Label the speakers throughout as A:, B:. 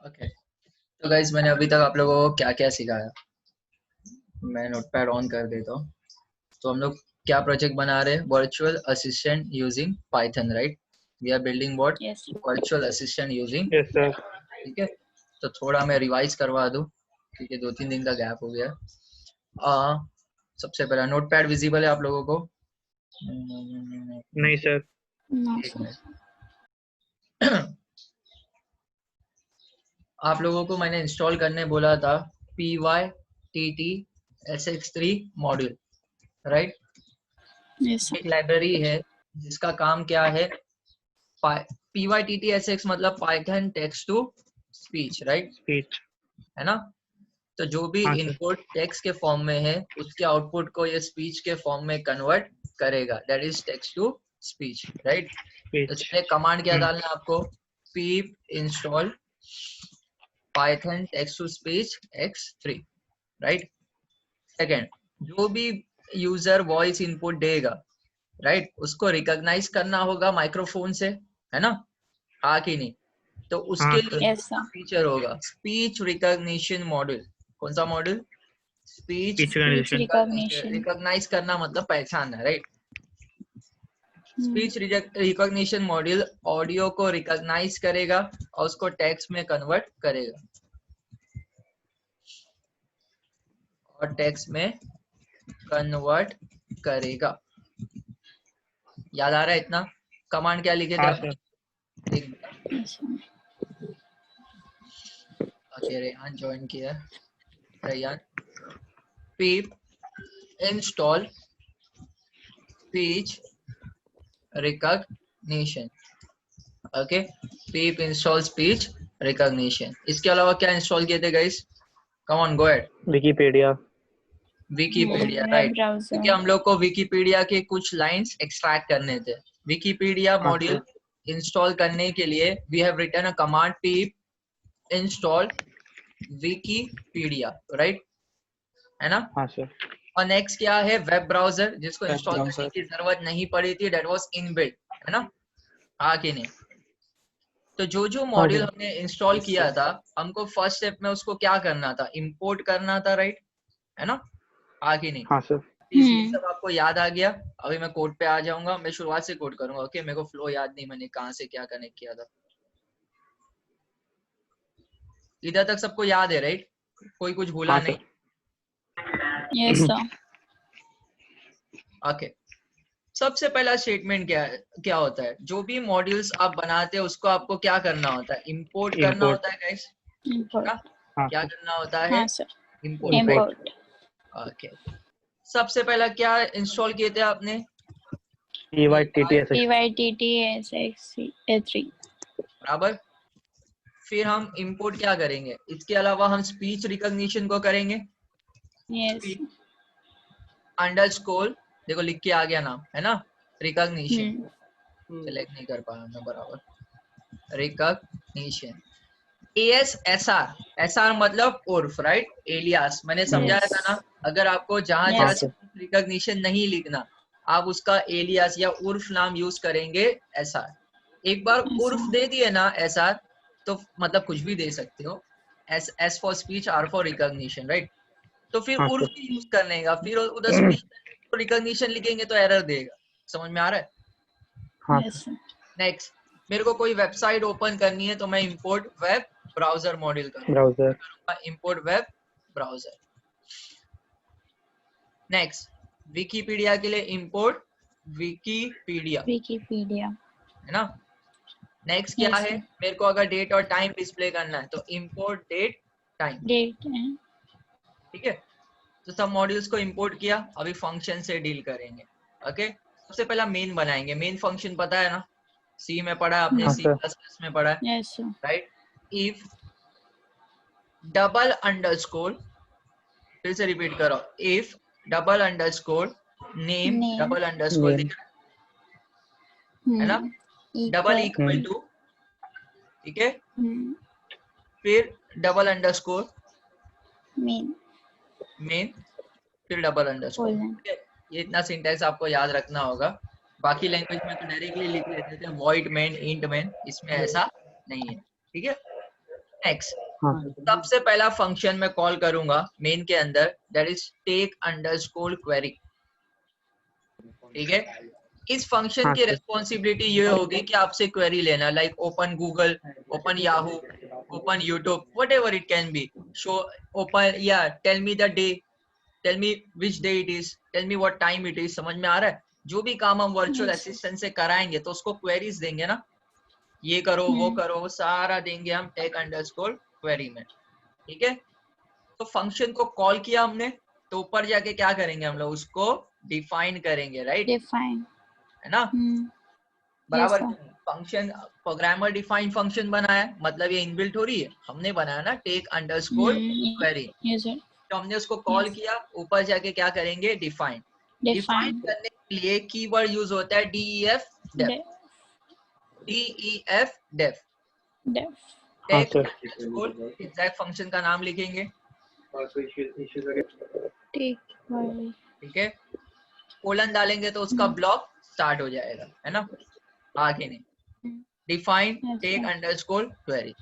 A: Okay तो guys मैंने अभी तक आप लोगों को क्या क्या सिखाया। मैं नोटपैड ऑन कर देता हूँ। तो हम लोग क्या प्रोजेक्ट बना रहे हैं? Virtual assistant using Python, right? We are building what?
B: Yes.
A: Virtual assistant using.
C: Yes sir.
A: ठीक है, तो थोड़ा मैं रिवाइज करवा दूँ क्योंकि 2-3 दिन का गैप हो गया। सबसे पहला नोटपैड विजिबल है आप लोगों को?
C: नहीं सर।
B: No,
A: एक
B: sir.
A: मिनट। आप लोगों को मैंने इंस्टॉल करने बोला था PyTT-SX3 module, right?
B: Yes, sir.
A: एक लाइब्रेरी है जिसका काम क्या है? PyTT-SX मतलब Python text to speech, right?
C: Speech.
A: है ना? तो जो भी
C: हाँ सर।
A: इनपुट टेक्स्ट के फॉर्म में है उसके आउटपुट को ये स्पीच के फॉर्म में कन्वर्ट करेगा, that is text to speech, right? तो
C: स्पीच।
A: इसमें कमांड क्या डालना है आपको? pip install python text to speech x3, right? Second, जो भी यूजर वॉइस इनपुट देगा, राइट, उसको रिकॉग्नाइज करना होगा माइक्रोफोन से, है ना? हाँ कि नहीं? तो उसके
C: हाँ
A: लिए
C: सर।
B: Yes, sir.
A: फीचर होगा स्पीच रिकॉग्निशन मॉड्यूल। कौन सा module? Speech
C: speech recognition.
B: recognition.
A: Recognize करना मतलब पहचानना, right?
B: Hmm.
A: Speech recognition module audio को रिकॉग्नाइज करेगा और उसको टेक्स्ट में कन्वर्ट करेगा, और टेक्स्ट में कन्वर्ट करेगा। याद आ रहा है इतना? कमांड क्या लिखे थे
C: हाँ
A: आपने?
C: सर।
A: एक
B: Yes, sir.
A: Okay, Rehan join किया। Rehan, pip install speech recognition, okay? pip install speech recognition। इसके अलावा क्या इंस्टॉल किए थे guys? Come on, go ahead.
C: Wikipedia.
A: Wikipedia,
B: Web
A: right?
B: browser.
A: क्योंकि हम लोग को विकिपीडिया के कुछ लाइंस एक्सट्रैक्ट करने थे। विकिपीडिया
C: हाँ
A: मॉड्यूल
C: सर।
A: इंस्टॉल करने के लिए we have written a command pip install Wikipedia, right? है ना?
C: हाँ सर।
A: और नेक्स्ट क्या है? वेब ब्राउजर, जिसको
D: वेब
A: इंस्टॉल करने
D: ब्राउजर।
A: की जरूरत नहीं पड़ी थी, दैट वाज इनबिल्ट, है ना? हाँ कि नहीं? तो जो जो
C: हाँ
A: मॉड्यूल
C: सर।
A: हमने इंस्टॉल
D: Yes,
A: किया
D: sir.
A: था, हमको फर्स्ट स्टेप में उसको क्या करना था? इंपोर्ट करना था, राइट? है ना? हाँ कि नहीं?
C: हाँ सर।
A: ये सब आपको याद आ गया। अभी मैं कोड पे आ जाऊंगा, मैं शुरुआत से कोड करूंगा, ओके? मेरे को फ्लो याद नहीं मैंने कहाँ से क्या कनेक्ट किया था। इधर तक सबको याद है, राइट? कोई कुछ भूला
C: हाँ
A: नहीं?
C: सर।
B: Yes, sir.
A: ओके, सबसे पहला स्टेटमेंट क्या होता है? जो भी मॉड्यूल्स आप बनाते हैं उसको आपको क्या करना होता है? इंपोर्ट करना
C: इम्पोर्ट।
A: होता है गाइस,
B: Import.
A: ना?
C: हाँ
A: क्या
C: सर।
A: करना होता है?
B: हाँ, sir.
A: Import,
C: Import.
B: Import.
A: Okay. सबसे पहला क्या इंस्टॉल किए थे आपने?
C: PyTT-SX।
B: PyTT-SX3.
A: बराबर। फिर हम इंपोर्ट क्या करेंगे? इसके अलावा हम स्पीच रिकॉग्निशन को करेंगे।
B: Yes.
A: अंडरस्कोर, देखो लिख के आ गया नाम, है ना? Recognition,
B: Hmm.
A: सेलेक्ट नहीं कर पाया मैं, बराबर। रिकॉग्निशन, ASSR, SR मतलब उर्फ, राइट? एलियास, मैंने समझाया था ना? अगर आपको जहां
B: Yes.
A: जहां
C: हाँ सर।
A: रिकॉग्निशन नहीं लिखना, आप उसका एलियास या उर्फ नाम यूज करेंगे, SR। एक बार उर्फ
B: SR.
A: दे दिए ना SR, तो मतलब कुछ भी दे सकते हो। S for speech, R for recognition, right? तो फिर
C: हाँ
A: उर्फ
C: सर।
A: ही यूज करने का, फिर उधर स्पीच रिकॉग्निशन लिखेंगे तो एरर देगा। समझ में आ रहा है?
C: हाँ
B: Yes,
C: सर।
B: sir.
A: नेक्स्ट, मेरे को कोई वेबसाइट ओपन करनी है तो मैं import web browser module
C: browser.
A: करूंगा, import web browser. Next, Wikipedia के लिए इंपोर्ट विकिपीडिया,
B: Wikipedia.
A: है ना? नेक्स्ट क्या
B: Yes,
A: है?
B: sir.
A: मेरे को अगर डेट और टाइम डिस्प्ले करना है तो import date time,
B: Date and
A: ठीक है? तो सब मॉड्यूल्स को इंपोर्ट किया, अभी फंक्शन से डील करेंगे, ओके? सबसे पहला मेन बनाएंगे। मेन फंक्शन पता है ना? सी में पढ़ा है आपने,
C: हाँ
A: सी
C: सर।
A: प्लस प्लस में पढ़ा है,
B: yes, sir.
A: Right? If double underscore, फिर से रिपीट करो, if double underscore name
B: Name.
A: Double underscore,
C: name.
A: है ना? Double
B: Equal.
A: इक्वल टू, ठीक है?
B: Hmm.
A: फिर डबल अंडरस्कोर
B: Mean.
A: मेन, फिर डबल अंडरस्कोर,
B: Colon.
A: ठीक है? ये इतना सिंटैक्स आपको याद रखना होगा। बाकी लैंग्वेज में तो डायरेक्टली लिख लेते थे वॉइड मेन, इंट मेन, इसमें ऐसा नहीं है, ठीक है? नेक्स्ट
C: हाँ
A: सबसे पहला फंक्शन मैं कॉल करूंगा मेन के अंदर, that is take underscore query. ठीक है, इस फंक्शन
C: हाँ
A: की
C: सर
A: रेस्पॉन्सिबिलिटी ये होगी कि आपसे क्वेरी लेना, like open Google, open Yahoo, open YouTube, whatever it can be, show open या tell me the day, tell me which day it is, tell me what time it is. समझ में आ रहा है? जो भी काम हम वर्चुअल
B: Yes.
A: असिस्टेंट से कराएंगे तो उसको क्वेरीज देंगे ना, ये करो वो करो, वो सारा देंगे हम टेक अंडरस्कोर क्वेरी में। ठीक है, तो फंक्शन को कॉल किया हमने, तो ऊपर जाके क्या करेंगे हम लोग, उसको डिफाइन करेंगे, राइट?
B: Define.
A: है ना?
B: Yes,
A: बराबर।
B: sir.
A: Function programmer define function बनाया, मतलब ये इनबिल्ट हो रही है, हमने बनाया ना take underscore query,
B: Yes, sir.
A: तो हमने उसको कॉल
B: Yes.
A: किया, ऊपर जाके क्या करेंगे, डिफाइन। Define
B: Define.
A: करने के लिए कीवर्ड यूज होता है DEF def,
B: Def.
A: DEF def.
B: Def.
C: हाँ
A: take
C: sir
A: underscore exact function का नाम लिखेंगे।
B: Take query.
A: ठीक है, कोलन डालेंगे तो उसका ब्लॉक स्टार्ट हो जाएगा, है ना? आगे नहीं, define
B: Yes,
A: take
B: sir.
A: Underscore query.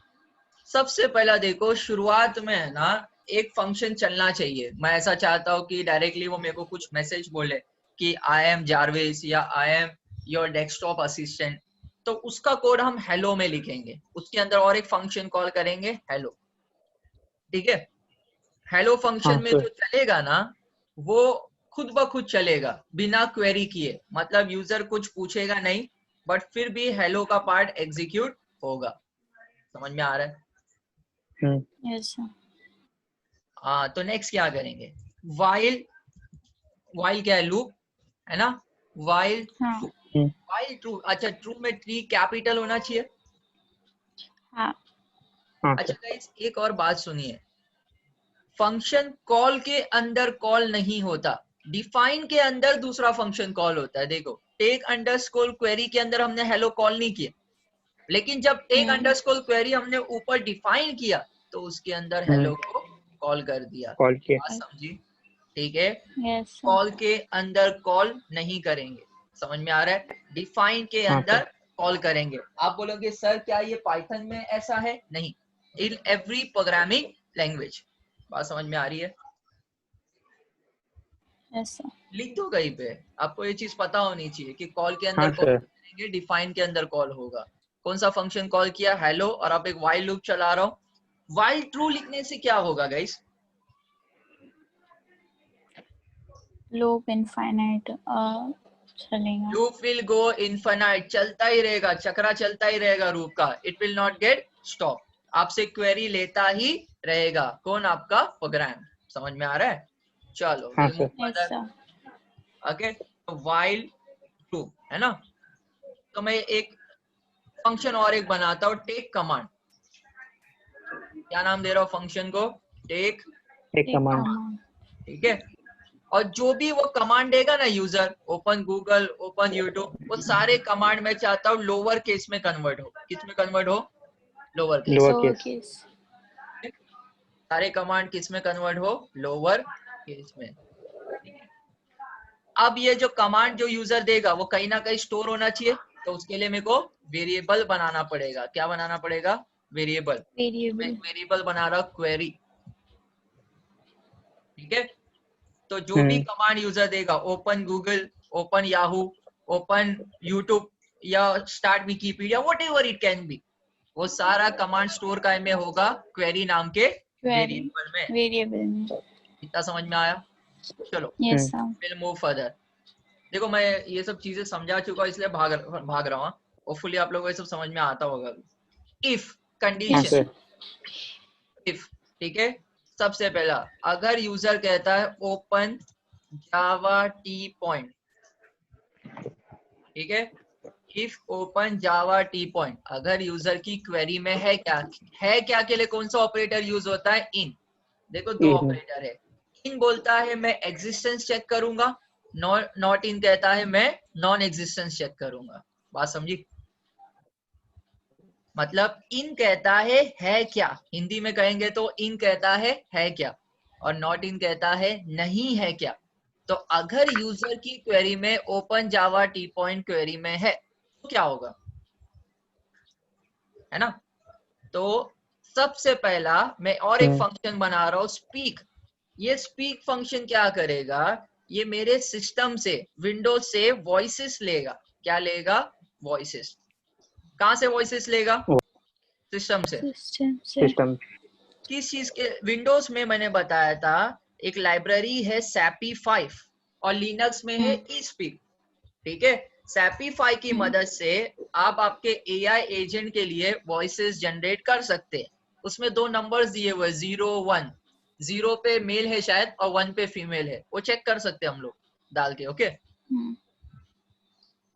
A: सबसे पहला देखो, शुरुआत में है ना एक फंक्शन चलना चाहिए। मैं ऐसा चाहता हूँ कि डायरेक्टली वो मेरे को कुछ मैसेज बोले कि आई एम जारविस या I am your desktop assistant, तो उसका कोड हम हेलो में लिखेंगे, उसके अंदर और एक फंक्शन कॉल करेंगे हेलो। ठीक है, हेलो
C: हाँ
A: फंक्शन में
C: सर
A: जो चलेगा ना वो खुद ब खुद चलेगा बिना क्वेरी किए, मतलब यूजर कुछ पूछेगा नहीं, बट फिर भी हेलो का पार्ट एग्जीक्यूट होगा। समझ में आ रहा है?
B: Yes, sir.
A: हाँ, तो नेक्स्ट क्या करेंगे, वाइल, वाइल क्या है, लूप, है ना? वाइल
B: हाँ.
A: True, while true. अच्छा, ट्रू में ट्री कैपिटल होना चाहिए।
B: हाँ.
C: हाँ
A: अच्छा
C: सर
A: गाइस, एक और बात सुनिए, फंक्शन कॉल के अंदर कॉल नहीं होता, डिफाइन के अंदर दूसरा फंक्शन कॉल होता है। देखो, टेक अंडरस्कोर क्वेरी के अंदर हमने हेलो कॉल नहीं किया, लेकिन जब टेक अंडरस्कोर क्वेरी हमने ऊपर डिफाइन किया तो उसके अंदर हेलो को कॉल कर दिया।
C: कॉल किया
A: बात समझी? ठीक है,
B: Yes, sir.
A: कॉल के अंदर कॉल नहीं करेंगे। समझ में आ रहा है? डिफाइन के
C: हाँ
A: अंदर
C: सर
A: कॉल करेंगे। आप बोलोगे सर क्या ये पाइथन में ऐसा है? नहीं, इन एवरी प्रोग्रामिंग लैंग्वेज। बात समझ में आ रही है?
B: Yes, sir.
A: लिख दो कहीं पे, आपको ये चीज पता होनी चाहिए कि कॉल के अंदर
C: हाँ
A: कॉल
C: सर
A: करेंगे, डिफाइन के अंदर कॉल होगा। कौन सा फंक्शन कॉल किया, हेलो, और आप एक वाइल लूप चला रहा हूं। वाइल ट्रू लिखने से क्या होगा गाइस?
B: Loop infinite. चलेगा.
A: लूप विल गो इनफाइनाइट, चलता ही रहेगा, चक्रा चलता ही रहेगा लूप का, it will not gate stop, आपसे क्वेरी लेता ही रहेगा। कौन? आपका प्रोग्राम। समझ में आ रहा है? चलो
C: हाँ
A: will move
C: sir
B: Yes,
A: further.
B: sir.
A: Okay, तो वाइल ट्रू, है ना? तो मैं एक फंक्शन और एक बनाता हूँ, टेक कमांड। क्या नाम दे रहा हूँ फंक्शन को? टेक।
C: एक
B: Take
C: कमांड
B: command.
A: ठीक है, और जो भी वो कमांड देगा ना user, open Google, open YouTube, वो सारे कमांड मैं चाहता हूँ लोअर केस में कन्वर्ट हो। किस में कन्वर्ट हो? Lower case.
C: Lower
B: Lower
C: case
B: case.
A: सारे कमांड किस में कन्वर्ट हो? लोअर केस में। ठीक है, अब ये जो कमांड जो यूजर देगा वो कहीं ना कहीं स्टोर होना चाहिए, तो उसके लिए मेरे को वेरिएबल बनाना पड़ेगा। क्या बनाना पड़ेगा? वेरिएबल। मैं
B: Variable.
A: वेरिएबल बना रहा हूँ क्वेरी। ठीक है, तो जो भी कमांड यूजर देगा, open Google, open Yahoo, open YouTube या start Wikipedia, whatever it can be, वो सारा कमांड स्टोर का में होगा क्वेरी नाम के
B: Query.
A: वेरिएबल में।
B: Variable में.
A: इतना समझ में आया? चलो
B: Yes, sir.
A: Will move further. देखो मैं ये सब चीजें समझा चुका हूं, इसलिए भाग रहा हूँ। होपफुली आप लोगों को ये सब समझ में आता होगा। इफ
C: हाँ
A: कंडीशन,
C: सर
A: इफ, ठीक है, सबसे पहला अगर यूजर कहता है ओपन जावा टी पॉइंट, ठीक है, if open Java T point, अगर यूजर की क्वेरी में है क्या के लिए कौन सा ऑपरेटर यूज होता है? इन। देखो दो ऑपरेटर है, इन बोलता है मैं एग्जिस्टेंस चेक करूंगा, नॉट इन कहता है मैं नॉन एग्जिस्टेंस चेक करूंगा। बात समझी? मतलब इन कहता है क्या, हिंदी में कहेंगे तो इन कहता है क्या, और नॉट इन कहता है नहीं है क्या। तो अगर यूजर की क्वेरी में ओपन जावा टी पॉइंट क्वेरी में है तो क्या होगा, है ना? तो सबसे पहला मैं और एक
C: हम्म।
A: फंक्शन बना रहा हूँ स्पीक। ये स्पीक फंक्शन क्या करेगा, ये मेरे सिस्टम से विंडोज से वॉइसेस लेगा। क्या लेगा? वॉइसेस। कहां से वॉइसेस लेगा? सिस्टम से।
B: सिस्टम से।
C: सिस्टम।
A: किस चीज के? विंडोज में मैंने बताया था एक लाइब्रेरी है सैपी 5 और लिनक्स में है eSpeak। ठीक है, सैपी 5 की मदद से आप आपके एआई एजेंट के लिए वॉइसेस जनरेट कर सकते हैं। उसमें दो नंबर्स दिए हुए 0-1, 0 पे मेल है शायद और 1 पे फीमेल है, वो चेक कर सकते हैं हम लोग डाल के। ओके,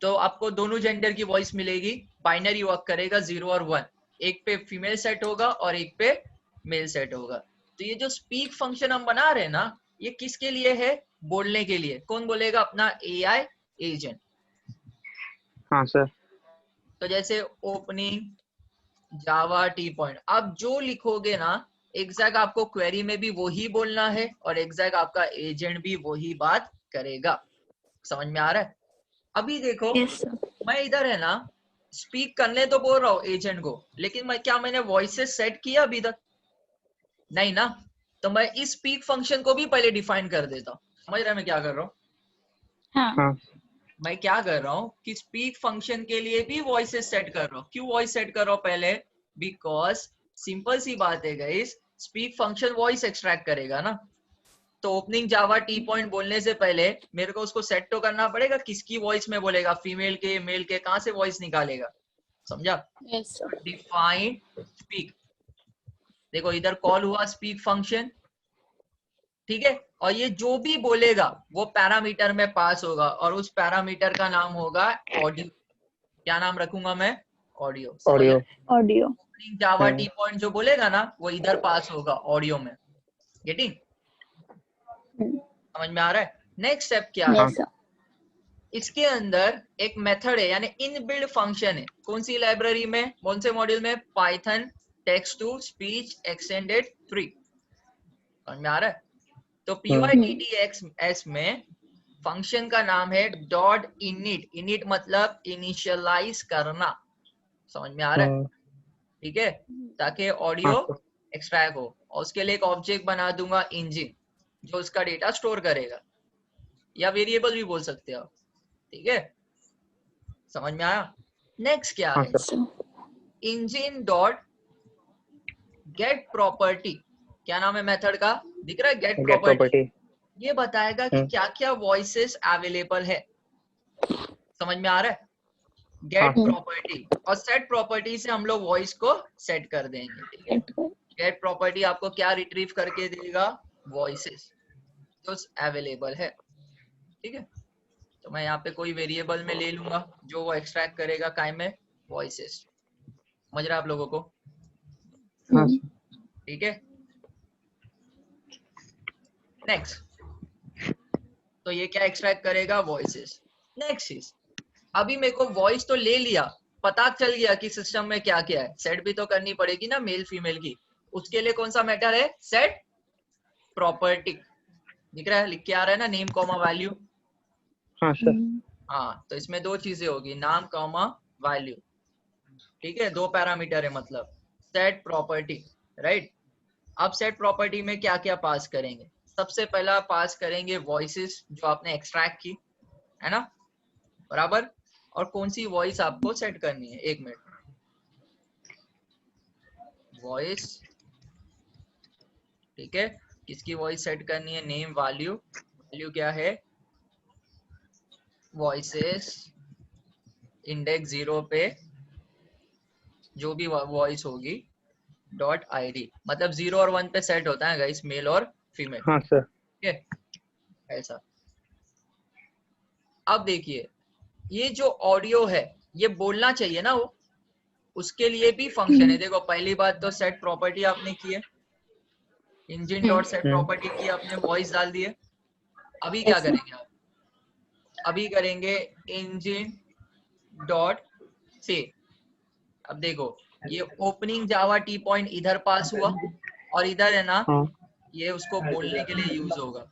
A: तो आपको दोनों जेंडर की वॉइस मिलेगी, बाइनरी वर्क करेगा 0 और 1, एक पे फीमेल सेट होगा और एक पे मेल सेट होगा। तो ये जो स्पीक फंक्शन हम बना रहे हैं ना, ये किसके लिए है? बोलने के लिए। कौन बोलेगा? अपना एआई एजेंट।
C: हाँ सर।
A: तो जैसे ओपनिंग जावा टी पॉइंट, आप जो लिखोगे ना एग्जैक्ट आपको क्वेरी में भी वही बोलना है और एग्जैक्ट आपका एजेंट भी वही बात करेगा। समझ में आ रहा है? अभी देखो,
B: यस सर।
A: मैं इधर है ना स्पीक करने तो बोल रहा हूँ एजेंट को, लेकिन मैंने वॉइसेस सेट किया अभी तक? नहीं ना। तो मैं इस स्पीक फंक्शन को भी पहले डिफाइन कर देता हूँ। समझ रहे हैं मैं क्या कर रहा हूँ?
B: हाँ।
C: हाँ।
A: मैं क्या कर रहा हूँ कि स्पीक फंक्शन के लिए भी वॉइसेस सेट कर रहा हूँ। क्यों वॉइस सेट कर रहा हूँ पहले? बिकॉज सिंपल सी बात है guys, speak function voice extract करेगा ना। तो ओपनिंग जावा टी पॉइंट बोलने से पहले मेरे को उसको सेट तो करना पड़ेगा, किसकी वॉइस में बोलेगा, फीमेल के, मेल के, कहां से वॉइस निकालेगा। समझा?
B: Yes sir.
A: Define speak. देखो इधर कॉल हुआ स्पीक फंक्शन, ठीक है, और ये जो भी बोलेगा वो पैरामीटर में पास होगा और उस पैरामीटर का नाम होगा ऑडियो। क्या नाम रखूंगा मैं? ऑडियो। समझ
C: ऑडियो।
A: रहे?
B: ऑडियो।
A: ओपनिंग जावा टी पॉइंट जो बोलेगा ना वो इधर पास होगा ऑडियो में। गेटिंग? समझ में आ रहा है? नेक्स्ट स्टेप क्या है?
C: हाँ।
B: Yes sir.
A: इसके अंदर एक मेथड है, यानी इनबिल्ड फंक्शन है। कौन सी लाइब्रेरी में, कौन से मॉड्यूल में? Python text to speech extended 3। समझ में आ रहा है? तो pytts में फंक्शन का नाम है डॉट इनिट। इनिट मतलब इनिशियलाइज करना। समझ में आ रहा है? ठीक है, ताकि
C: हाँ
A: ऑडियो
C: सर।
A: एक्सट्रैक्ट हो। और उसके लिए एक ऑब्जेक्ट बना दूंगा इंजन, जो उसका डेटा स्टोर करेगा, या वेरिएबल भी बोल सकते हो। ठीक है, समझ में आया? नेक्स्ट क्या
C: हाँ
A: है?
C: Sir.
A: Engine dot get property. क्या नाम है मेथड का? दिख रहा है? Get
C: get
A: property.
C: प्रॉपर्टी।
A: ये बताएगा कि क्या क्या वॉइसेस अवेलेबल है। समझ में आ रहा है?
C: हाँ
A: गेट
C: सर।
A: प्रॉपर्टी और सेट प्रॉपर्टी से हम लोग वॉइस को सेट कर देंगे। ठीक है, गेट प्रॉपर्टी आपको क्या रिट्रीव करके देगा? वॉइसेस जो अवेलेबल है। ठीक है, तो मैं यहाँ पे कोई वेरिएबल में ले लूंगा जो वो एक्सट्रैक्ट करेगा काय में? वॉइसेस। समझ रहा है आप लोगों को?
C: हाँ सर।
A: ठीक है, नेक्स्ट। तो ये क्या एक्सट्रैक्ट करेगा? वॉइसेस। नेक्स्ट चीज, अभी मेरे को वॉइस तो ले लिया, पता चल गया कि सिस्टम में क्या क्या है, सेट भी तो करनी पड़ेगी ना मेल फीमेल की। उसके लिए कौन सा मेथड है? Set property. दिख रहा है? लिख के आ रहा है ना, नेम कॉमा वैल्यू।
C: हाँ सर।
A: हाँ, तो इसमें दो चीजें होगी, नाम कॉमा वैल्यू। ठीक है, दो पैरामीटर है मतलब सेट प्रॉपर्टी, राइट। अब सेट प्रॉपर्टी में क्या क्या पास करेंगे? सबसे पहला पास करेंगे वॉइसेस जो आपने एक्सट्रैक्ट की, है ना, बराबर। और कौन सी वॉइस आपको सेट करनी है? एक मिनट, वॉइस, ठीक है, किसकी वॉइस सेट करनी है? Name value. वैल्यू क्या है? वॉइसेस इंडेक्स 0 पे जो भी वॉइस होगी डॉट आईडी, मतलब 0 और 1 पे सेट होता है गाइस, मेल और फीमेल।
C: हाँ सर।
A: ठीक है, ऐसा। अब देखिए, ये जो ऑडियो है ये बोलना चाहिए ना, वो उसके लिए भी फंक्शन है। देखो पहली बात तो सेट प्रॉपर्टी आपने की है, इंजन डॉट सेट प्रॉपर्टी की आपने, वॉइस डाल दी है। अभी क्या करेंगे आप? अभी करेंगे इंजन डॉट से। अब देखो, ये ओपनिंग जावा टी पॉइंट इधर पास हुआ और इधर है ना,
C: हाँ।
A: ये उसको बोलने के लिए यूज होगा,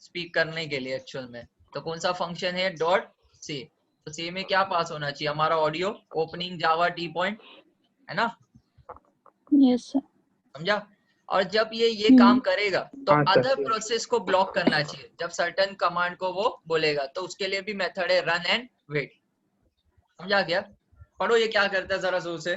A: स्पीक करने के लिए एक्चुअल में। तो कौन सा फंक्शन है? डॉट से। तो से में क्या पास होना चाहिए? हमारा ऑडियो, ओपनिंग जावा टी पॉइंट, है ना।
B: Yes sir.
A: समझा। और जब ये काम करेगा तो
C: हाँ,
A: अदर
C: सर।
A: प्रोसेस को ब्लॉक करना चाहिए। जब सर्टेन कमांड को वो बोलेगा तो उसके लिए भी मेथड है रन एंड वेट। समझा क्या? पढ़ो ये क्या करता है जरा जोर से।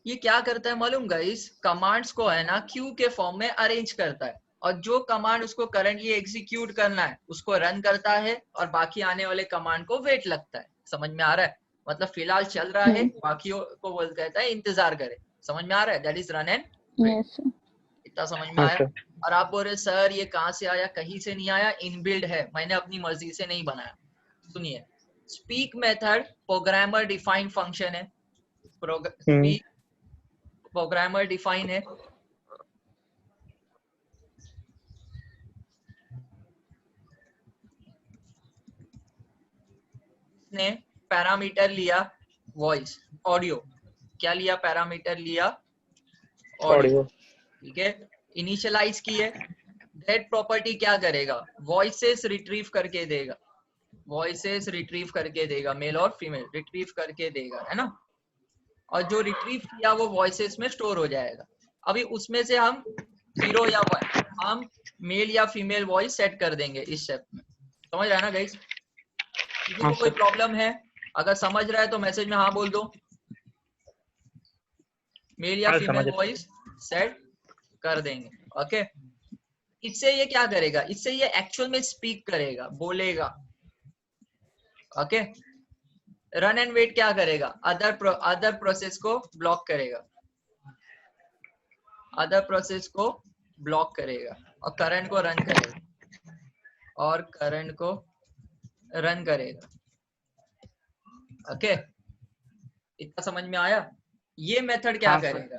A: ये क्या करता है मालूम गाइस? कमांड्स को है ना क्यू के फॉर्म में अरेंज करता है, और जो कमांड उसको करंटली एग्जीक्यूट करना है उसको रन करता है, और बाकी आने वाले कमांड को वेट लगता है। समझ में आ रहा है? मतलब फिलहाल चल रहा है, बाकी को बोल कहता है इंतजार करे। समझ में आ रहा है? That is run and wait.
B: Yes, sir.
A: इतना समझ में
C: हाँ,
A: आया?
C: सर।
A: और आप बोल रहे सर ये कहाँ से आया? कहीं से नहीं आया, इनबिल्ड है, मैंने अपनी मर्जी से नहीं बनाया। सुनिए, speak method programmer defined function है। स्पीक प्रोग्रामर डिफाइन है। ने पैरामीटर लिया वॉइस, ऑडियो। क्या लिया? पैरामीटर लिया ऑडियो। ठीक है, इनिशियलाइज की है। दैट प्रॉपर्टी क्या करेगा? वॉइसेस रिट्रीव करके देगा। वॉइसेस रिट्रीव करके देगा, मेल और फीमेल रिट्रीव करके देगा, है ना। और जो रिट्रीव किया वो वॉइसेस में स्टोर हो जाएगा। अभी उसमें से हम 0 या 1 हम मेल या फीमेल वॉइस सेट कर देंगे इस स्टेप में। समझ रहा है ना गाइस? किसी
C: हाँ,
A: को कोई
C: सर।
A: प्रॉब्लम है? अगर समझ रहा है तो मैसेज में हाँ बोल दो। मेल या
C: हाँ,
A: फीमेल
C: समझ रहे।
A: वॉइस सेट कर देंगे। ओके, इससे ये क्या करेगा? इससे ये एक्चुअल में स्पीक करेगा, बोलेगा। ओके, रन एंड वेट क्या करेगा? अदर प्रोसेस को ब्लॉक करेगा। अदर प्रोसेस को ब्लॉक करेगा और करंट को रन करेगा। और करंट को रन करेगा। ओके, इतना समझ में आया? ये मेथड क्या
C: हाँ, सर।
A: करेगा?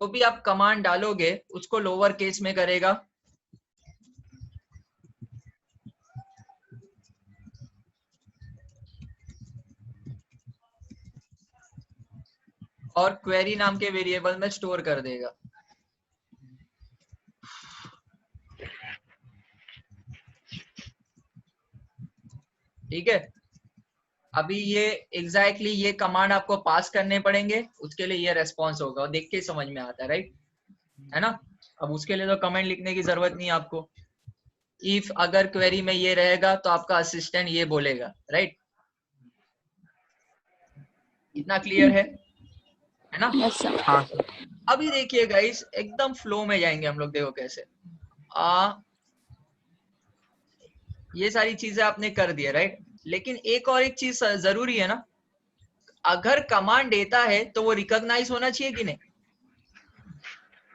A: जो भी आप कमांड डालोगे उसको लोअर केस में करेगा, और क्वेरी नाम के वेरिएबल में स्टोर कर देगा। ठीक है, अभी ये एग्जैक्टली ये कमांड आपको पास करने पड़ेंगे, उसके लिए ये रेस्पॉन्स होगा, और देख के समझ में आता है, राइट? है ना। अब उसके लिए तो कमेंट लिखने की जरूरत नहीं है आपको। इफ अगर क्वेरी में ये रहेगा तो आपका असिस्टेंट ये बोलेगा, राइट? इतना क्लियर है ना।
B: Yes, sir.
C: हाँ, सर।
A: अभी देखिए गाइस, एकदम फ्लो में जाएंगे हम लोग। देखो कैसे ये सारी चीजें आपने कर दिया, राइट? लेकिन एक और एक चीज जरूरी है ना। अगर कमांड देता है तो वो रिकॉग्नाइज होना चाहिए कि नहीं?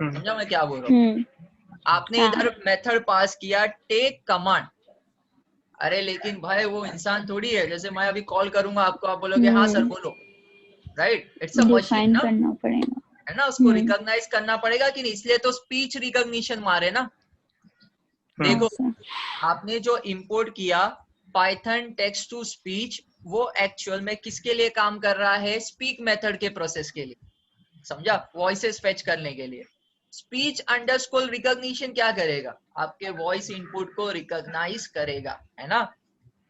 A: समझा मैं क्या बोल रहा हूँ? आपने
B: हाँ.
A: इधर मेथड पास किया टेक कमांड। अरे लेकिन भाई वो इंसान थोड़ी है, जैसे मैं अभी कॉल करूंगा आपको, आप बोलोगे हाँ सर बोलो, right? It's a machine
B: define
A: ना,
B: करना पड़ेगा.
A: है ना। उसको रिकॉग्नाइज करना पड़ेगा कि नहीं, इसलिए तो स्पीच रिकॉग्निशन मारे ना। देखो,
B: Yes, sir.
A: आपने जो इंपोर्ट किया पाइथन टेक्स्ट टू स्पीच, वो एक्चुअल में किसके लिए काम कर रहा है? स्पीक मेथड के प्रोसेस के लिए। समझा? वॉइसेस फेच करने के लिए। स्पीच अंडरस्कोर रिकॉग्निशन क्या करेगा? आपके वॉइस इनपुट को रिकॉग्नाइज करेगा, है ना।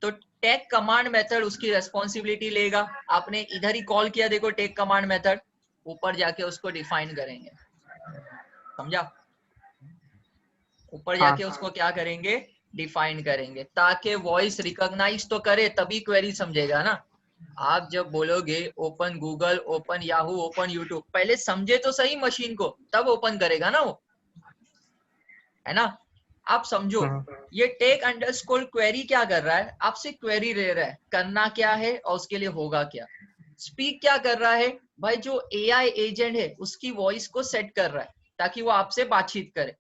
A: तो टेक कमांड मेथड उसकी रेस्पॉन्सिबिलिटी लेगा। आपने इधर ही कॉल किया, देखो टेक कमांड मेथड, ऊपर जाके उसको डिफाइन करेंगे। समझा? ऊपर
C: हाँ,
A: जाके उसको क्या करेंगे? डिफाइन करेंगे, ताकि वॉइस रिकॉग्नाइज तो करे, तभी क्वेरी समझेगा ना। आप जब बोलोगे open Google, open Yahoo, open YouTube, पहले समझे तो सही मशीन को, तब ओपन करेगा ना वो, है ना। आप समझो, ये टेक अंडरस्कोर क्वेरी क्या कर रहा है? आपसे क्वेरी ले रहा है, करना क्या है और उसके लिए होगा क्या। स्पीक क्या कर रहा है? भाई जो एआई एजेंट है उसकी वॉइस को सेट कर रहा है ताकि वो आपसे बातचीत करे।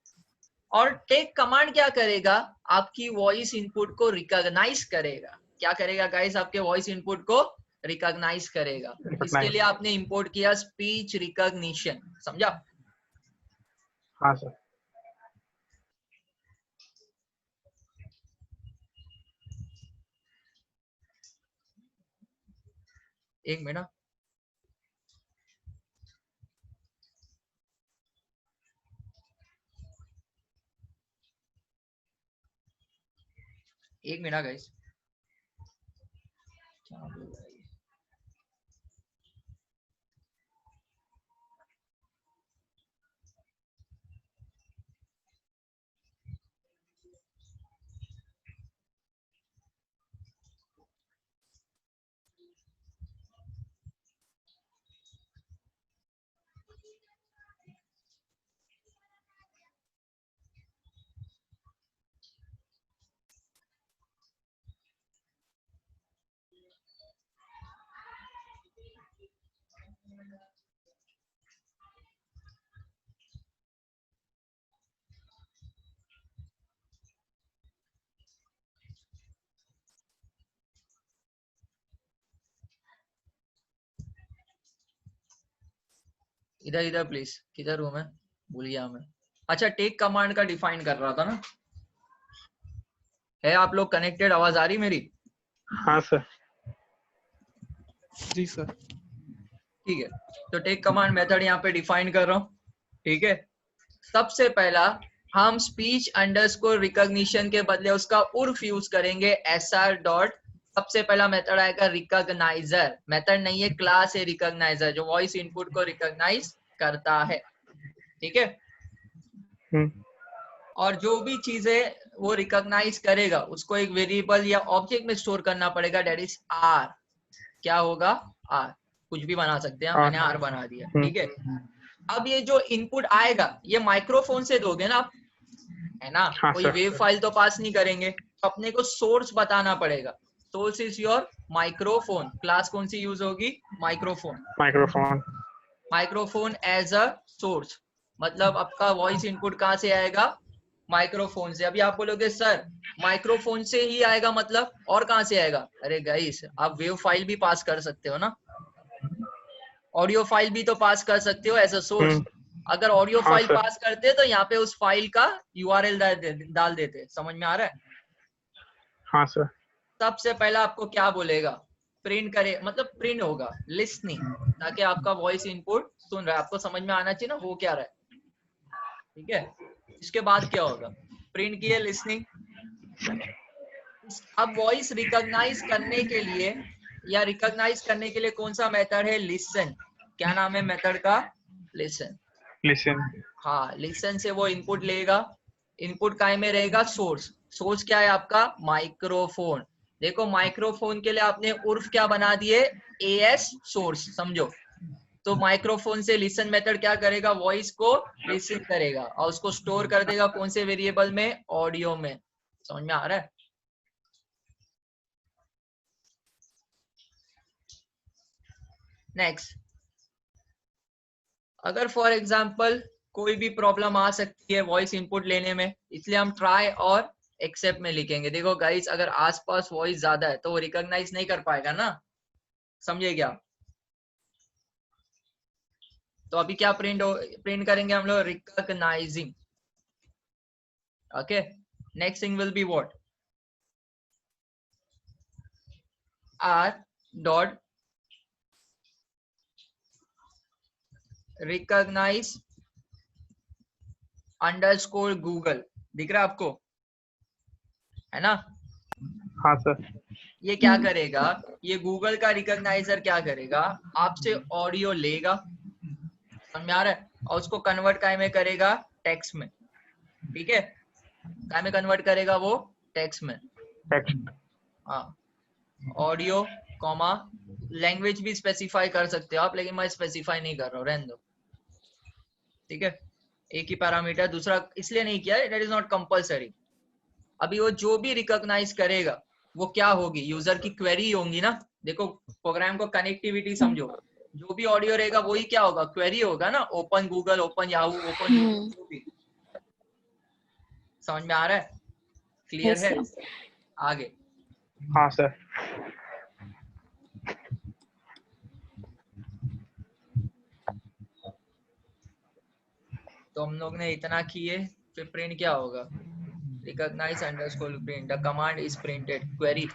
A: और टेक कमांड क्या करेगा? आपकी वॉइस इनपुट को रिकॉग्नाइज करेगा। क्या करेगा गाइस? आपके वॉइस इनपुट को रिकॉग्नाइज करेगा। इसके लिए आपने इंपोर्ट किया स्पीच रिकॉग्निशन। समझा?
C: हाँ, सर।
A: एक मिनट। एक मिनट गाइस। इधर इधर प्लीज, किधर हूँ मैं, भूल गया मैं। अच्छा, टेक कमांड का डिफाइन कर रहा था ना। है आप लोग कनेक्टेड? आवाज आ रही मेरी?
C: हाँ सर।
D: जी सर।
A: ठीक है, तो टेक कमांड मेथड यहाँ पे डिफाइन कर रहा हूँ। ठीक है, सबसे पहला हम स्पीच अंडरस्कोर रिकॉग्निशन के बदले उसका उर्फ यूज करेंगे, एसआर डॉट। सबसे पहला मेथड आएगा रिकॉग्नाइजर। मेथड नहीं है, क्लास है रिकॉग्नाइजर, जो वॉइस इनपुट को रिकॉग्नाइज करता है। ठीक है, और जो भी चीजें वो रिकॉग्नाइज करेगा उसको एक वेरिएबल या ऑब्जेक्ट में स्टोर करना पड़ेगा, डेट इज आर। क्या होगा? आर। कुछ भी बना सकते हैं, मैंने आर बना दिया। ठीक है, अब ये जो इनपुट आएगा ये माइक्रोफोन से दोगे ना आप, है ना?
C: हाँ
A: कोई
C: सर।
A: वेव फाइल तो पास नहीं करेंगे, तो अपने को सोर्स बताना पड़ेगा। Source is your microphone. Class कौन सी यूज होगी? Microphone.
C: Microphone.
A: Microphone as a source, मतलब आपका वॉइस इनपुट कहाँ से आएगा? माइक्रोफोन से। अभी आप बोलोगे सर माइक्रोफोन से ही आएगा मतलब, और कहाँ से आएगा? अरे गाइस, आप वेव फाइल भी पास कर सकते हो ना, ऑडियो फाइल भी तो पास कर सकते हो एज अ सोर्स। अगर ऑडियो
C: हाँ
A: फाइल
C: सर।
A: पास करते तो यहाँ पे उस फाइल का यूआरएल डाल देते। समझ में आ रहा है?
C: हाँ सर।
A: सबसे पहला आपको क्या बोलेगा? प्रिंट करे, मतलब प्रिंट होगा लिसनिंग, ताकि आपका वॉइस इनपुट सुन रहा है, आपको समझ में आना चाहिए ना हो क्या रहा है। ठीक है, इसके बाद क्या होगा? प्रिंट किए लिसनिंग। अब वॉइस रिकॉग्नाइज करने के लिए, या रिकॉग्नाइज करने के लिए कौन सा मेथड है? लिसन। क्या नाम है मेथड का? लिसन।
C: लिसन।
A: हाँ, लिसन से वो इनपुट लेगा। इनपुट काय में रहेगा? सोर्स। सोर्स क्या है आपका? माइक्रोफोन। देखो माइक्रोफोन के लिए आपने उर्फ क्या बना दिए? As source. समझो, तो माइक्रोफोन से लिसन मेथड क्या करेगा? वॉइस को लिसन करेगा और उसको स्टोर कर देगा कौन से वेरिएबल में? ऑडियो में। समझ में आ रहा है? नेक्स्ट, अगर फॉर एग्जांपल कोई भी प्रॉब्लम आ सकती है वॉइस इनपुट लेने में, इसलिए हम ट्राई और एक्सेप्ट में लिखेंगे। देखो गाइस, अगर आसपास वॉइस ज्यादा है तो वो रिकॉग्नाइज नहीं कर पाएगा ना, समझे क्या? तो अभी क्या प्रिंट करेंगे हम लोग? Recognizing. Okay, next thing will be what? R dot recognize underscore Google. दिख रहा है आपको? है ना?
C: हाँ सर।
A: ये क्या करेगा? ये गूगल का रिकॉग्नाइजर क्या करेगा? आपसे ऑडियो लेगा, समझ में आ रहा है, और उसको कन्वर्ट काय में करेगा? टेक्स्ट में। ठीक है, काय में कन्वर्ट करेगा वो? टेक्स्ट में।
C: टेक्स्ट।
A: हाँ, ऑडियो कॉमा लैंग्वेज भी स्पेसिफाई कर सकते हो आप, लेकिन मैं स्पेसिफाई नहीं कर रहा हूँ, रहने दो। ठीक है, एक ही पैरामीटर, दूसरा इसलिए नहीं किया, दैट इज नॉट कंपलसरी। अभी वो जो भी रिकॉग्नाइज करेगा वो क्या होगी? यूजर की क्वेरी होंगी ना। देखो प्रोग्राम को कनेक्टिविटी समझो, जो भी ऑडियो रहेगा वही क्या होगा? क्वेरी होगा ना। Open Google, open Yahoo, open YouTube, जो भी। समझ में आ रहा है? क्लियर
B: Yes,
A: है?
B: sir.
A: आगे
C: हाँ सर।
A: तो हम लोग ने इतना किए, फिर प्रिंट क्या होगा? Recognize underscore print, the command is printed query.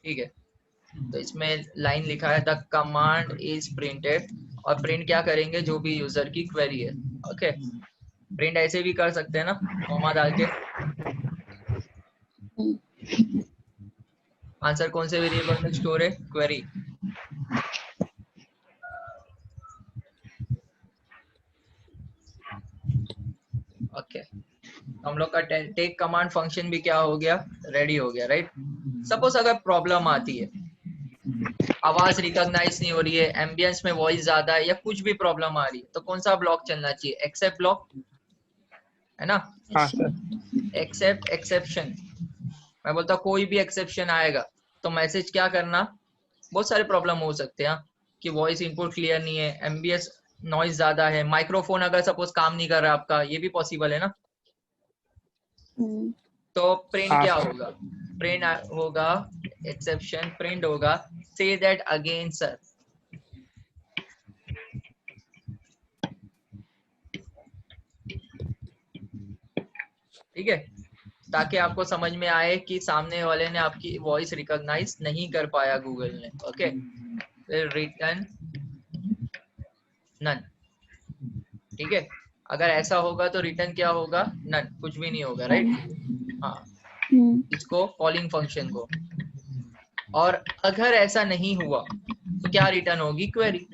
A: ठीक है, तो इसमें लाइन लिखा है द कमांड इज प्रिंटेड, और प्रिंट क्या करेंगे? जो भी यूजर की क्वेरी है। ओके, प्रिंट ऐसे भी कर सकते हैं ना, कॉमा डाल के। आंसर कौन से वेरिएबल में स्टोर है? क्वेरी। ओके, हम लोग का टेक कमांड फंक्शन भी क्या हो गया? रेडी हो गया, राइट? सपोज अगर प्रॉब्लम आती है, आवाज रिकॉग्नाइज नहीं हो रही है, एम्बियंस में वॉइस ज्यादा है, या कुछ भी प्रॉब्लम आ रही है, तो कौन सा ब्लॉक चलना चाहिए? एक्सेप्ट ब्लॉक, है ना?
C: हाँ सर।
A: Accept exception. मैं बोलता कोई भी एक्सेप्शन आएगा तो मैसेज क्या करना? बहुत सारे प्रॉब्लम हो सकते हैं कि वॉइस इनपुट क्लियर नहीं है, एमबीएस नॉइज ज्यादा है, माइक्रोफोन अगर सपोज काम नहीं कर रहा आपका, ये भी पॉसिबल है ना। तो प्रिंट
C: हाँ
A: क्या
C: सर।
A: होगा? प्रिंट होगा एक्सेप्शन, प्रिंट होगा से दैट अगेन सर। ठीक है, ताकि आपको समझ में आए कि सामने वाले ने आपकी वॉइस रिकॉग्नाइज नहीं कर पाया गूगल ने। ओके, फिर रिटर्न नन। ठीक है, अगर ऐसा होगा तो रिटर्न क्या होगा? नन, कुछ भी नहीं होगा, राइट? हाँ, इसको कॉलिंग फंक्शन को। और अगर ऐसा नहीं हुआ तो क्या रिटर्न होगी? क्वेरी,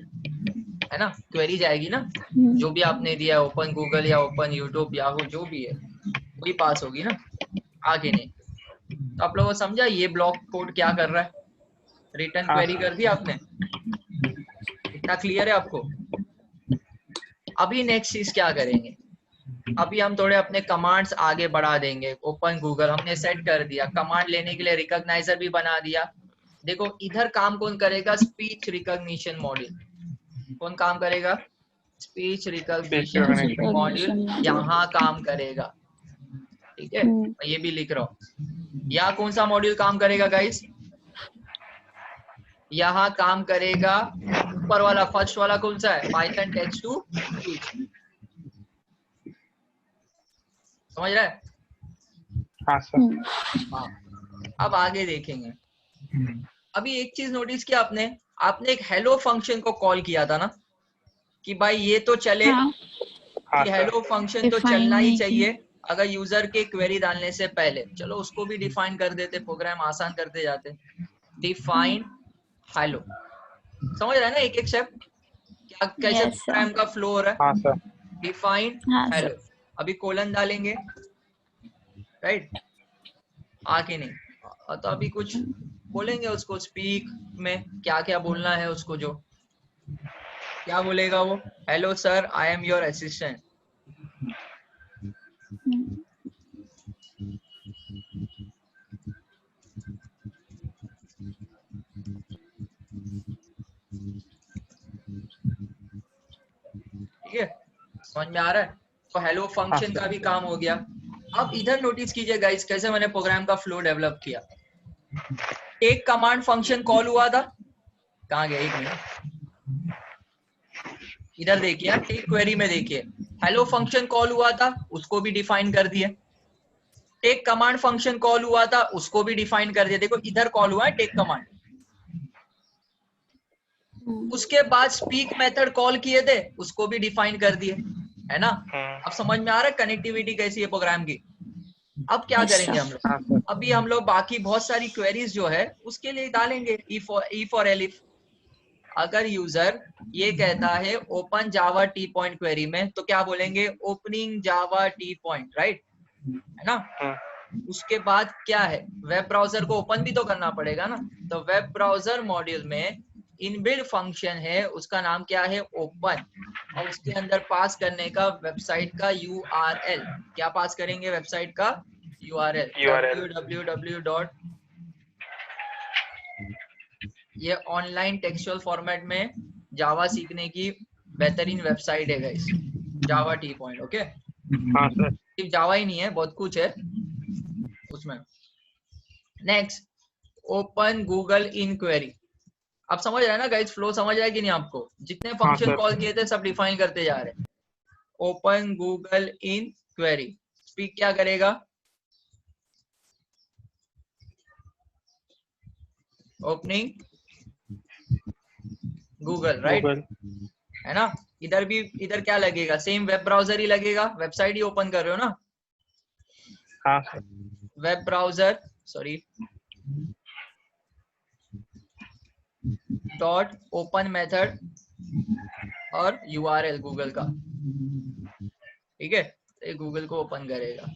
A: है ना? क्वेरी जाएगी ना, जो भी आपने दिया है, ओपन गूगल या ओपन यूट्यूब याहू जो भी है, वही पास होगी ना, आगे नहीं। तो आप लोगों को समझा ये ब्लॉक कोड क्या कर रहा है? रिटर्न
C: हाँ
A: क्वेरी
C: सर।
A: कर दिया आपने, इतना क्लियर है आपको? अभी नेक्स्ट चीज क्या करेंगे? अभी हम थोड़े अपने कमांड्स आगे बढ़ा देंगे। ओपन गूगल हमने सेट कर दिया, कमांड लेने के लिए रिकॉग्नाइजर भी बना दिया। देखो इधर काम कौन करेगा? Speech recognition module. कौन काम करेगा? स्पीच रिकॉग्निशन
C: recognition
A: मॉड्यूल यहाँ काम करेगा। ठीक है, मैं ये भी लिख रहा हूँ। यहाँ कौन सा मॉड्यूल काम करेगा गाइस? यहाँ काम करेगा ऊपर वाला, फर्स्ट वाला कौन सा है? Python text to speech. समझ रहा है?
C: हाँ सर।
A: हाँ, अब आगे देखेंगे। अभी एक चीज नोटिस किया आपने? आपने एक हेलो फंक्शन को कॉल किया था ना, कि भाई ये तो चले,
B: हाँ,
C: हाँ
A: कि
C: सर।
A: हेलो फंक्शन तो
B: Define
A: चलना ही
B: नहीं
A: चाहिए अगर यूजर के क्वेरी डालने से पहले। चलो उसको भी डिफाइन कर देते, प्रोग्राम आसान करते जाते। डिफाइन हेलो, समझ रहे हैं ना एक एक शब्द क्या, कैसे
B: Yes, sir.
A: प्रोग्राम का फ्लो हो रहा है?
C: हाँ सर।
A: डिफाइन
B: हाँ
A: हेलो,
B: सर।
A: अभी कोलन डालेंगे, राइट? आके नहीं, तो अभी कुछ बोलेंगे उसको स्पीक में, क्या क्या बोलना है उसको। जो क्या बोलेगा वो? Hello sir, I am your assistant. ठीक है, समझ में आ रहा है? तो हेलो
C: हाँ
A: फंक्शन
C: सर।
A: का भी काम हो गया। अब इधर नोटिस कीजिए गाइस, कैसे मैंने प्रोग्राम का फ्लो डेवलप किया। एक कमांड फंक्शन कॉल हुआ था, कहाँ गया? एक मिनट, इधर देखिए, टेक क्वेरी में देखिए, हेलो फंक्शन कॉल हुआ था, उसको भी डिफाइन कर दिया। टेक कमांड फंक्शन कॉल हुआ था, उसको भी डिफाइन कर दिया। देखो इधर कॉल हुआ है टेक कमांड, उसके बाद स्पीक मेथड कॉल किए थे, उसको भी डिफाइन कर दिए, है ना? अब समझ में आ रहा है कनेक्टिविटी कैसी है प्रोग्राम की? अब क्या
B: Yes,
A: करेंगे
B: sir.
A: हम लोग?
C: हाँ सर।
A: अभी हम लोग बाकी बहुत सारी क्वेरीज जो है उसके लिए डालेंगे ई फॉर एलिफ। अगर यूजर ये कहता है ओपन जावा टी पॉइंट क्वेरी में, तो क्या बोलेंगे? ओपनिंग जावा टी पॉइंट, राइट? है ना? उसके बाद क्या है? वेब ब्राउजर को ओपन भी तो करना पड़ेगा ना, तो वेब ब्राउजर मॉड्यूल में इनबिल्ट फंक्शन है, उसका नाम क्या है? ओपन। और उसके अंदर पास करने का वेबसाइट का यूआरएल। क्या पास करेंगे? वेबसाइट का यूआरएल,
C: URL।
A: www. ये ऑनलाइन टेक्सचुअल फॉर्मेट में जावा सीखने की बेहतरीन वेबसाइट है गाइस, जावा टी पॉइंट। ओके,
C: हाँ सर।
A: सिर्फ जावा ही नहीं है, बहुत कुछ है उसमें। नेक्स्ट, ओपन गूगल इन क्वेरी। अब समझ आया ना गाइस? फ्लो समझ आया कि नहीं आपको? जितने
C: हाँ
A: फंक्शन
C: सर।
A: कॉल किए थे सब डिफाइन करते जा रहे हैं। ओपन गूगल इन क्वेरी, स्पीक क्या करेगा? Opening Google, right?
C: गूगल।
A: है ना? इधर भी, इधर क्या लगेगा? सेम वेब ब्राउजर ही लगेगा, वेबसाइट ही ओपन कर रहे हो ना।
C: हाँ sir.
A: Web browser, sorry, dot open method और यूआरएल गूगल का। ठीक है, ये गूगल को ओपन करेगा।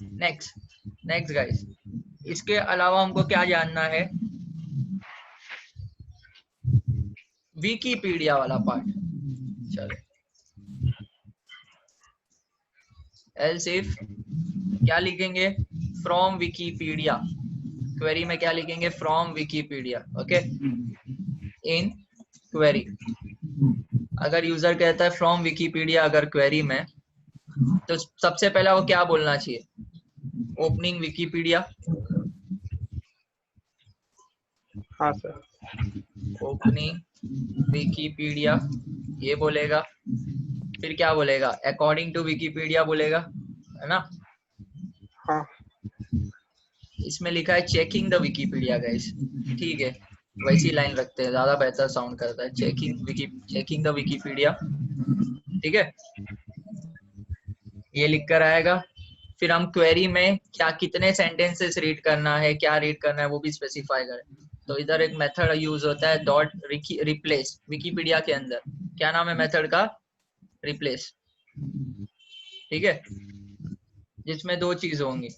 A: नेक्स्ट गाइस, इसके अलावा हमको क्या जानना है? विकीपीडिया वाला पार्ट। चलो, एल्स इफ क्या लिखेंगे? From Wikipedia. क्वेरी में क्या लिखेंगे? From Wikipedia. Okay, in query. अगर यूजर कहता है फ्रॉम विकीपीडिया अगर क्वेरी में, तो सबसे पहला वो क्या बोलना चाहिए? Opening Wikipedia.
C: हाँ सर।
A: ओपनिंग विकीपीडिया ये बोलेगा। फिर क्या बोलेगा? अकॉर्डिंग टू विकीपीडिया बोलेगा। है ना।
C: हाँ
A: इसमें लिखा है चेकिंग द विकीपीडिया गाइस, ठीक है, वैसी लाइन रखते हैं, ज्यादा बेहतर साउंड करता है, चेकिंग द विकीपीडिया, ठीक है, ये लिख कर आएगा। फिर हम क्वेरी में क्या कितने सेंटेंसेस रीड करना है, क्या रीड करना है वो भी स्पेसिफाई करें। तो इधर एक मेथड यूज होता है डॉट रिप्लेस, विकीपीडिया के अंदर क्या नाम है मेथड का, रिप्लेस, ठीक है, जिसमें दो चीज होंगी,